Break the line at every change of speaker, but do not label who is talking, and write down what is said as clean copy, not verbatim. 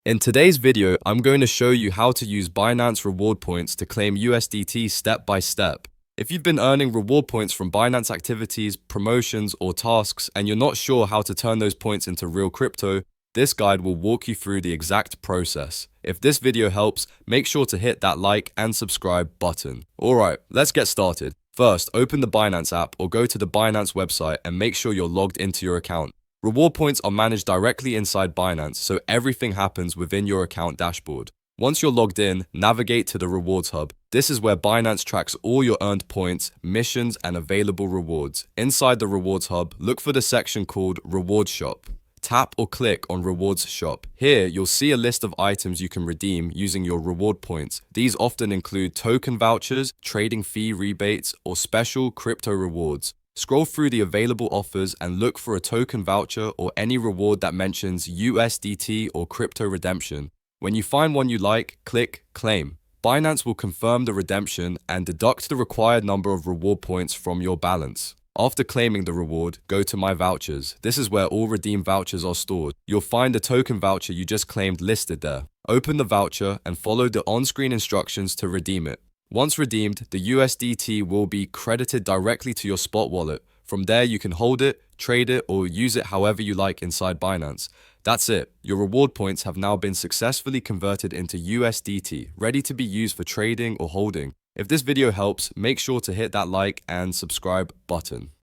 In today's video, I'm going to show you how to use Binance reward points to claim USDT step by step. If you've been earning reward points from Binance activities, promotions, or tasks, and you're not sure how to turn those points into real crypto, this guide will walk you through the exact process. If this video helps, make sure to hit that like and subscribe button. Alright, let's get started. First, open the Binance app or go to the Binance website and make sure you're logged into your account. Reward points are managed directly inside Binance, so everything happens within your account dashboard. Once you're logged in, navigate to the Rewards Hub. This is where Binance tracks all your earned points, missions, and available rewards. Inside the Rewards Hub, look for the section called Reward Shop. Tap or click on Rewards Shop. Here, you'll see a list of items you can redeem using your reward points. These often include token vouchers, trading fee rebates, or special crypto rewards. Scroll through the available offers and look for a token voucher or any reward that mentions USDT or crypto redemption. When you find one you like, click Claim. Binance will confirm the redemption and deduct the required number of reward points from your balance. After claiming the reward, go to My Vouchers. This is where all redeemed vouchers are stored. You'll find the token voucher you just claimed listed there. Open the voucher and follow the on-screen instructions to redeem it. Once redeemed, the USDT will be credited directly to your spot wallet. From there, you can hold it, trade it, or use it however you like inside Binance. That's it. Your reward points have now been successfully converted into USDT, ready to be used for trading or holding. If this video helps, make sure to hit that like and subscribe button.